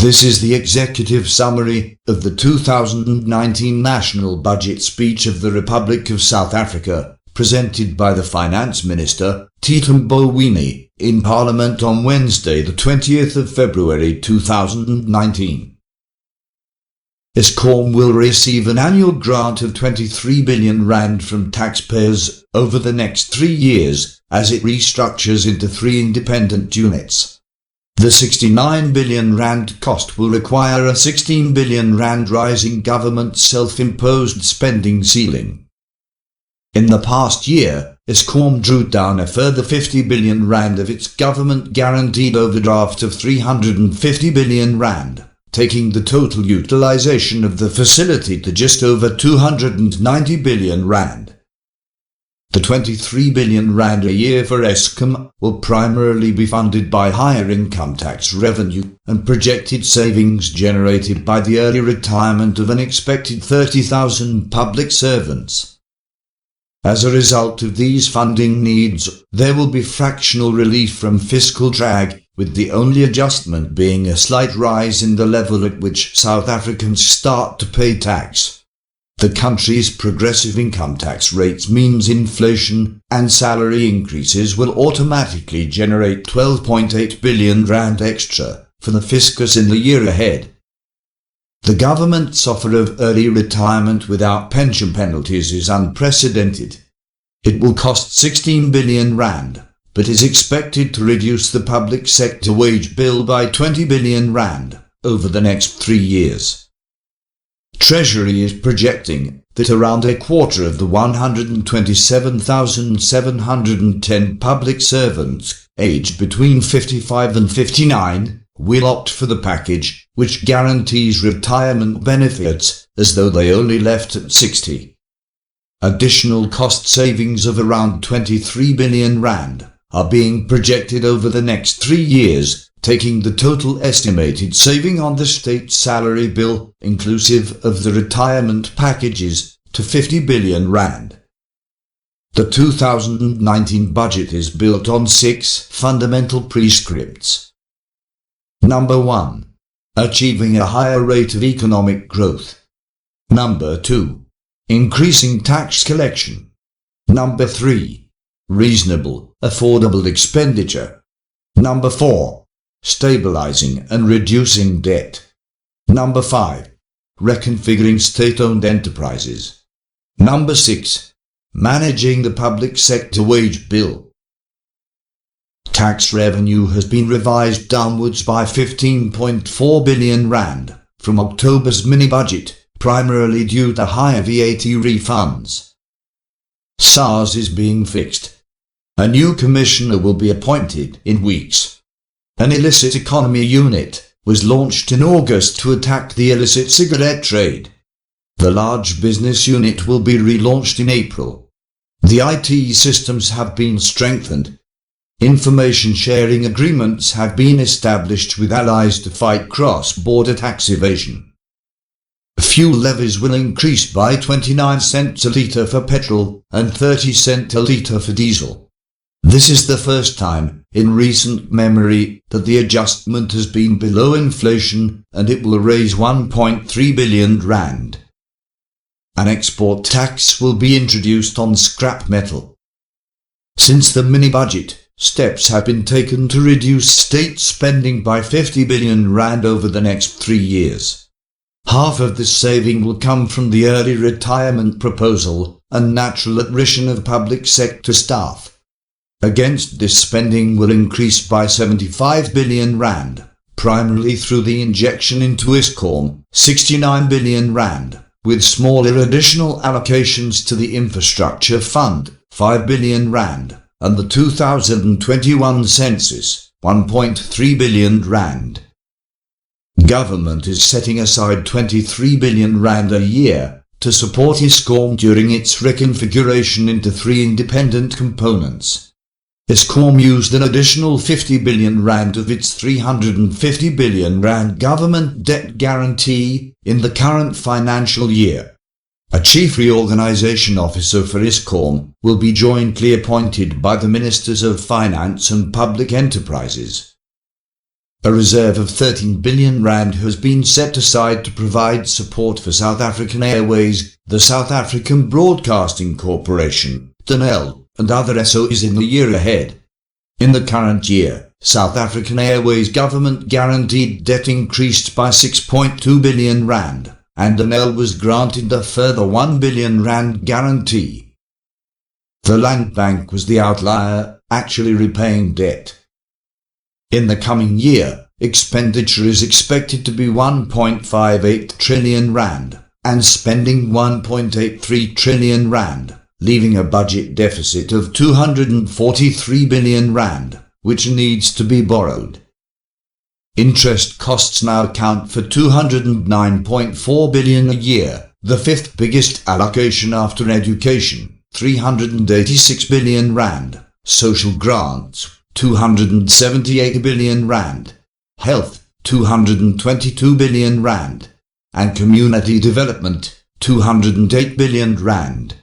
This is the executive summary of the 2019 National Budget Speech of the Republic of South Africa, presented by the Finance Minister, Tito Mboweni, in Parliament on Wednesday, the 20th of February 2019. Eskom will receive an annual grant of 23 billion rand from taxpayers over the next 3 years as it restructures into 3 independent units. The 69 billion rand cost will require a 16 billion rand rise in government's self-imposed spending ceiling. In the past year, Eskom drew down a further 50 billion rand of its government-guaranteed overdraft of 350 billion rand, taking the total utilization of the facility to just over 290 billion rand. The 23 billion rand a year for Eskom will primarily be funded by higher income tax revenue and projected savings generated by the early retirement of an expected 30,000 public servants. As a result of these funding needs, there will be fractional relief from fiscal drag, with the only adjustment being a slight rise in the level at which South Africans start to pay tax. The country's progressive income tax rates means inflation and salary increases will automatically generate 12.8 billion rand extra for the fiscus in the year ahead. The government's offer of early retirement without pension penalties is unprecedented. It will cost 16 billion rand, but is expected to reduce the public sector wage bill by 20 billion rand over the next 3 years. Treasury is projecting that around a quarter of the 127,710 public servants aged between 55 and 59 will opt for the package, which guarantees retirement benefits as though they only left at 60. Additional cost savings of around 23 billion rand are being projected over the next 3 years, taking the total estimated saving on the state salary bill, inclusive of the retirement packages, to 50 billion rand. The 2019 budget is built on 6 fundamental prescripts. Number 1. Achieving a higher rate of economic growth. Number 2. Increasing tax collection. Number 3. Reasonable, affordable expenditure. Number 4. Stabilizing and reducing debt. Number 5. Reconfiguring state-owned enterprises. Number 6. Managing the public sector wage bill. Tax revenue has been revised downwards by 15.4 billion rand from October's mini-budget, primarily due to higher VAT refunds. SARS is being fixed. A new commissioner will be appointed in weeks. An illicit economy unit was launched in August to attack the illicit cigarette trade. The large business unit will be relaunched in April. The IT systems have been strengthened. Information sharing agreements have been established with allies to fight cross-border tax evasion. Fuel levies will increase by 29 cents a litre for petrol and 30 cents a litre for diesel. This is the first time in recent memory that the adjustment has been below inflation, and it will raise 1.3 billion rand. An export tax will be introduced on scrap metal. Since the mini-budget, steps have been taken to reduce state spending by 50 billion rand over the next 3 years. Half of this saving will come from the early retirement proposal and natural attrition of public sector staff. Against this, spending will increase by 75 billion rand, primarily through the injection into Eskom, 69 billion rand, with smaller additional allocations to the infrastructure fund, 5 billion rand, and the 2021 census, 1.3 billion rand. Government is setting aside 23 billion rand a year to support Eskom during its reconfiguration into 3 independent components. Eskom used an additional 50 billion rand of its 350 billion rand government debt guarantee in the current financial year. A chief reorganization officer for Eskom will be jointly appointed by the Ministers of Finance and Public Enterprises. A reserve of 13 billion rand has been set aside to provide support for South African Airways, the South African Broadcasting Corporation, DANEL, and other SOEs in the year ahead. In the current year, South African Airways government guaranteed debt increased by 6.2 billion rand, and DANEL was granted a further 1 billion rand guarantee. The Land Bank was the outlier, actually repaying debt. In the coming year, expenditure is expected to be 1.58 trillion rand, and spending 1.83 trillion rand, leaving a budget deficit of 243 billion rand, which needs to be borrowed. Interest costs now account for 209.4 billion a year, the fifth biggest allocation after education, 386 billion rand, social grants, 278 billion rand, health, 222 billion rand, and community development, 208 billion rand.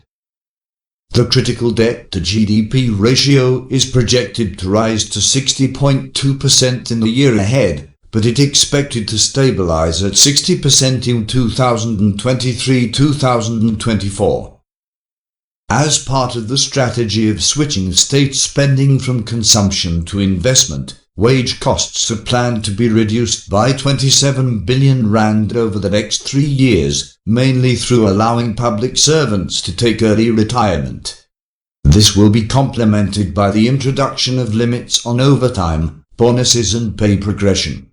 The critical debt to GDP ratio is projected to rise to 60.2% in the year ahead, but it expected to stabilize at 60% in 2023-2024. As part of the strategy of switching state spending from consumption to investment, wage costs are planned to be reduced by 27 billion rand over the next 3 years, mainly through allowing public servants to take early retirement. This will be complemented by the introduction of limits on overtime, bonuses and pay progression.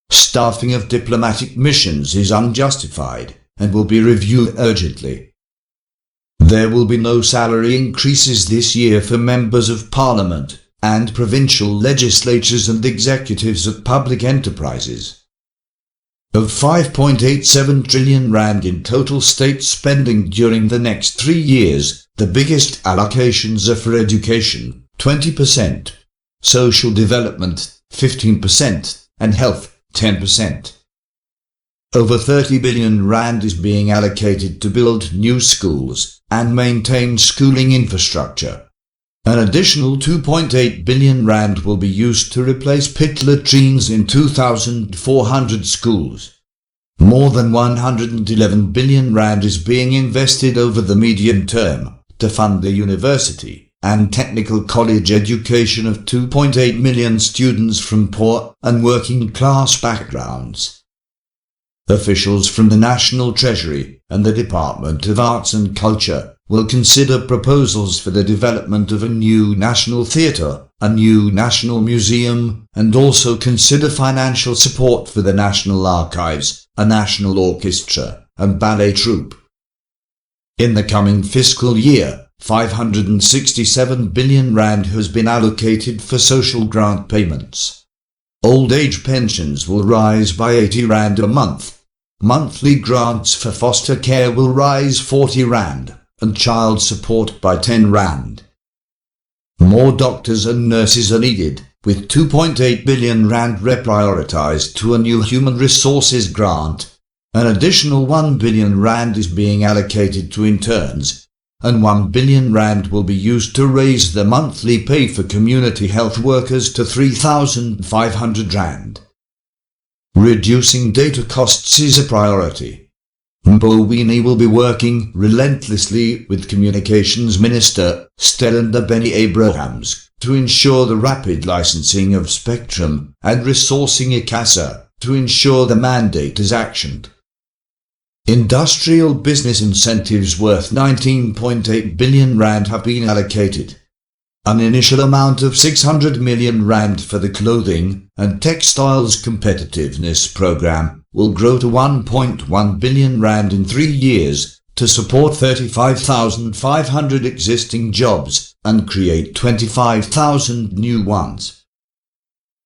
Staffing of diplomatic missions is unjustified and will be reviewed urgently. There will be no salary increases this year for members of Parliament and provincial legislatures and executives of public enterprises. Of 5.87 trillion rand in total state spending during the next 3 years, the biggest allocations are for education, 20%, social development, 15%, and health, 10%. Over 30 billion rand is being allocated to build new schools and maintain schooling infrastructure. An additional 2.8 billion rand will be used to replace pit latrines in 2,400 schools. More than 111 billion rand is being invested over the medium term to fund the university and technical college education of 2.8 million students from poor and working class backgrounds. Officials from the National Treasury and the Department of Arts and Culture will consider proposals for the development of a new national theatre, a new national museum, and also consider financial support for the National Archives, a national orchestra, and ballet troupe. In the coming fiscal year, 567 billion rand has been allocated for social grant payments. Old age pensions will rise by 80 rand a month. Monthly grants for foster care will rise 40 rand, and child support by 10 rand. More doctors and nurses are needed, with 2.8 billion rand reprioritized to a new human resources grant. An additional 1 billion rand is being allocated to interns, and 1 billion rand will be used to raise the monthly pay for community health workers to 3,500 rand. Reducing data costs is a priority. Mboweni will be working relentlessly with Communications Minister Stella Ndabeni-Abrahams to ensure the rapid licensing of spectrum and resourcing ICASA to ensure the mandate is actioned. Industrial business incentives worth 19.8 billion rand have been allocated. An initial amount of 600 million rand for the Clothing and Textiles Competitiveness Programme will grow to 1.1 billion rand in 3 years to support 35,500 existing jobs and create 25,000 new ones.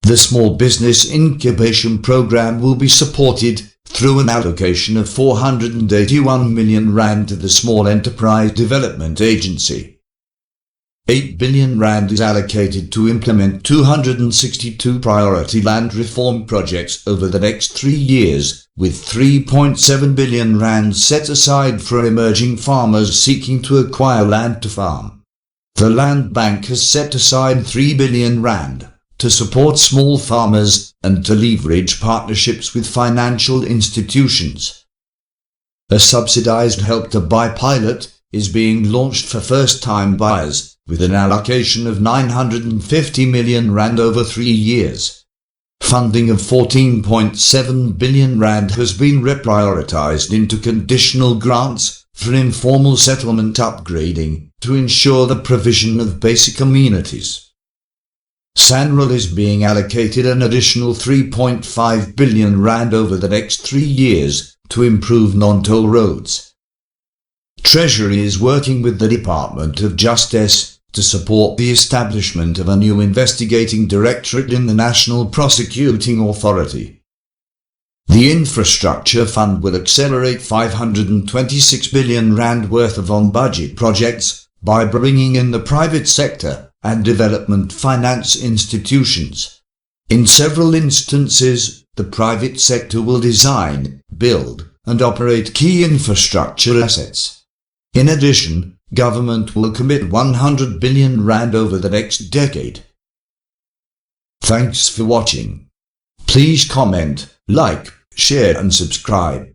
The Small Business Incubation Programme will be supported through an allocation of 481 million rand to the Small Enterprise Development Agency. 8 billion rand is allocated to implement 262 priority land reform projects over the next 3 years, with 3.7 billion rand set aside for emerging farmers seeking to acquire land to farm. The Land Bank has set aside 3 billion rand to to support small farmers and to leverage partnerships with financial institutions. A subsidized Help to Buy pilot is being launched for first-time buyers, with an allocation of R950 million over 3 years. Funding of R14.7 billion has been reprioritized into conditional grants for informal settlement upgrading to ensure the provision of basic amenities. SANRAL is being allocated an additional R3.5 billion over the next 3 years to improve non-toll roads. Treasury is working with the Department of Justice to support the establishment of a new investigating directorate in the National Prosecuting Authority. The Infrastructure Fund will accelerate R526 billion worth of on-budget projects by bringing in the private sector and development finance institutions. In several instances, the private sector will design, build, and operate key infrastructure assets. In addition, government will commit R100 billion over the next decade. Thanks for watching. Please comment, like, share and subscribe.